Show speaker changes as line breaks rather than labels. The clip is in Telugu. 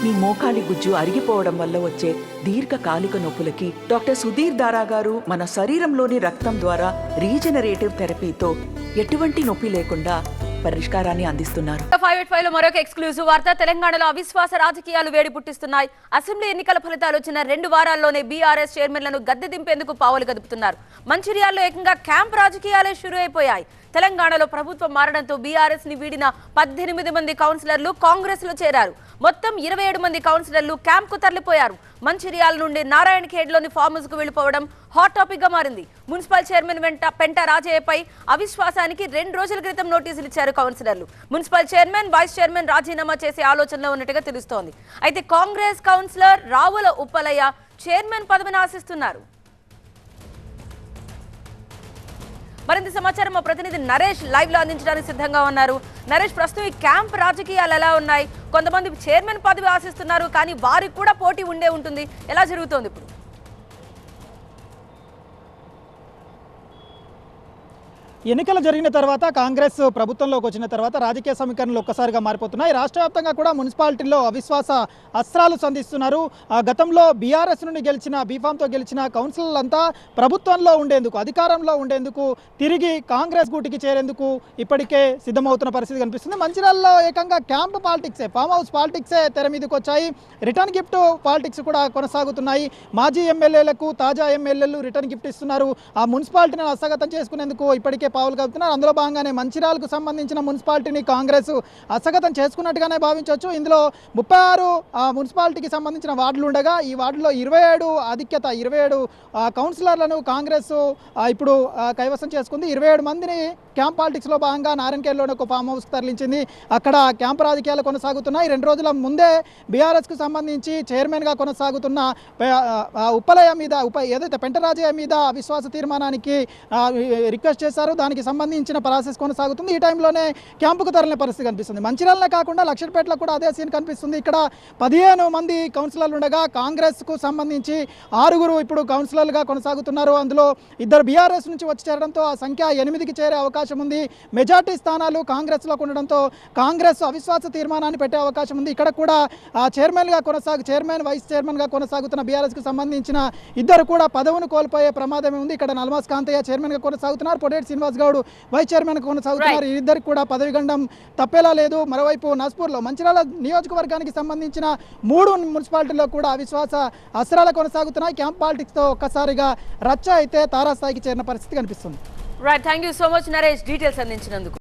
మీ మోకాలి గుజ్జు అరిగిపోవడం వల్ల వచ్చే దీర్ఘకాలిక నొప్పులకి డాక్టర్ సుధీర్ దారా గారు మన శరీరంలోని రక్తం ద్వారా రీజనరేటివ్ థెరపీతో ఎటువంటి నొప్పి లేకుండా పరిష్కారాన్ని అందిస్తున్నారు.
585 లో మరొక ఎక్స్క్లూజివ్ వార్త. తెలంగాణలో అవిశ్వాస రాజకీయాలు వేడి పుట్టిస్తున్నాయి. అసెంబ్లీ ఎన్నికల ఫలితాలు వచ్చిన 2 వారాల్లోనే బీఆర్ఎస్ చైర్మన్లను గద్దె దింపేందుకు పావులు కదుపుతున్నారు. మంచిర్యాలలో ఏకంగా క్యాంప్ రాజకీయాలే షురూ అయిపోయాయి. తెలంగాణలో ప్రభుత్వం మారడంతో బీఆర్ఎస్ ని వీడిన 18 మంది కౌన్సిలర్లు కాంగ్రెస్ లో చేరారు. మొత్తం 27 మంది కౌన్సిలర్లు క్యాంప్ కు తరలిపోయారు. మంచిర్యాల నుండి నారాయణఖేడ్ లోని ఫార్మ్ హౌస్ కు వెళ్లిపోవడం హాట్ టాపిక్ గా మారింది. మున్సిపల్ చైర్మన్ పెంట రాజయ్యపై అవిశ్వాసానికి 2 రోజుల క్రితం నోటీసులు ఇచ్చారు కౌన్సిలర్లు. మున్సిపల్ చైర్మన్, వైస్ చైర్మన్ రాజీనామా చేసే ఆలోచనలో ఉన్నట్టుగా తెలుస్తోంది. అయితే కాంగ్రెస్ కౌన్సిలర్ రావుల ఉప్పలయ్య చైర్మన్ పదవిని ఆశిస్తున్నారు. మరింత సమాచారం మా ప్రతినిధి నరేష్ లైవ్ లో అందించడానికి సిద్ధంగా ఉన్నారు. నరేష్, ప్రస్తుతం ఈ క్యాంప్ రాజకీయాలు ఎలా ఉన్నాయి? కొంతమంది చైర్మన్ పదవి ఆశిస్తున్నారు, కానీ వారికి కూడా పోటీ ఉండే ఉంటుంది. ఎలా జరుగుతోంది ఇప్పుడు?
ఎన్నికలు జరిగిన తర్వాత కాంగ్రెస్ ప్రభుత్వంలోకి వచ్చిన తర్వాత రాజకీయ సమీకరణలు ఒక్కసారిగా మారిపోతున్నాయి. రాష్ట్ర వ్యాప్తంగా కూడా మున్సిపాలిటీల్లో అవిశ్వాస అస్త్రాలు సంధిస్తున్నారు. గతంలో బీఆర్ఎస్ నుండి గెలిచిన బీఫామ్తో గెలిచిన కౌన్సిలర్లంతా ప్రభుత్వంలో ఉండేందుకు, అధికారంలో ఉండేందుకు తిరిగి కాంగ్రెస్ గూటికి చేరేందుకు ఇప్పటికే సిద్ధమవుతున్న పరిస్థితి కనిపిస్తుంది. మంచిర్యాలలో ఏకంగా క్యాంప్ పాలిటిక్సే, ఫామ్ హౌస్ పాలిటిక్సే తెర మీదకి వచ్చాయి. రిటర్న్ గిఫ్ట్ పాలిటిక్స్ కూడా కొనసాగుతున్నాయి. మాజీ ఎమ్మెల్యేలకు తాజా ఎమ్మెల్యేలు రిటర్న్ గిఫ్ట్ ఇస్తున్నారు. ఆ మున్సిపాలిటీని హస్తగతం చేసుకునేందుకు ఇప్పటికే పావులు కలుపుతున్నారు. అందులో భాగంగానే మంచిర్యాలకు సంబంధించిన మున్సిపాలిటీని కాంగ్రెస్ హస్తగతం చేసుకున్నట్టుగానే భావించవచ్చు. ఇందులో 36 మున్సిపాలిటీకి సంబంధించిన వార్డులు ఉండగా ఈ వార్డులో 27 ఆధిక్యత 27 కౌన్సిలర్లను కాంగ్రెస్ ఇప్పుడు కైవసం చేసుకుంది. 27 మందిని క్యాంప్ పాలిటిక్స్లో భాగంగా నారాయణఖేడ్లోని ఒక ఫామ్ హౌస్కి తరలించింది. అక్కడ క్యాంప్ రాజకీయాలు కొనసాగుతున్నాయి. 2 రోజుల ముందే బీఆర్ఎస్కు సంబంధించి చైర్మన్గా కొనసాగుతున్న ఉప్పలయ్య మీద ఏదైతే పెంటరాజయ్య మీద అవిశ్వాస తీర్మానానికి రిక్వెస్ట్ చేశారు. దానికి సంబంధించిన ప్రాసెస్ కొనసాగుతుంది. ఈ టైంలోనే క్యాంపుకు తరలిన పరిస్థితి కనిపిస్తుంది. మంచిర్యాలనే కాకుండా లక్షపేటలో కూడా అదే సీన్ కనిపిస్తుంది. ఇక్కడ 15 మంది కౌన్సిలర్లు ఉండగా కాంగ్రెస్కు సంబంధించి 6 ఇప్పుడు కౌన్సిలర్లుగా కొనసాగుతున్నారు. అందులో 2 బీఆర్ఎస్ నుంచి వచ్చి చేరడంతో ఆ సంఖ్య 8కి చేరే అవకాశం ఉంది. మెజార్టీ స్థానాలు కాంగ్రెస్లోకి ఉండడంతో కాంగ్రెస్ అవిశ్వాస తీర్మానాన్ని పెట్టే అవకాశం ఉంది. ఇక్కడ కూడా చైర్మన్, వైస్ చైర్మన్గా కొనసాగుతున్న బీఆర్ఎస్కు సంబంధించిన 2 కూడా పదవిని కోల్పోయే ప్రమాదమే ఉంది. ఇక్కడ నల్మాస్ కాంతయ్య చైర్మన్గా కొనసాగుతున్నారు. పొడేటి శ్రీనివాస్ గౌడ్ వైస్ చైర్మన్ కొనసాగుతున్నారు. ఇద్దరికి కూడా పదవి గండం తప్పేలా లేదు. మరోవైపు నస్పూర్లో మంచిర్యాల నియోజకవర్గానికి సంబంధించిన 3 మున్సిపాలిటీల్లో కూడా అవిశ్వాస అస్త్రాలు కొనసాగుతున్నాయి. క్యాంప్ పాలిటిక్స్తో ఒక్కసారిగా రచ్చ అయితే తారాస్థాయికి చేరిన పరిస్థితి కనిపిస్తుంది.
Right, thank you so much Naresh, details అందించినందుకు.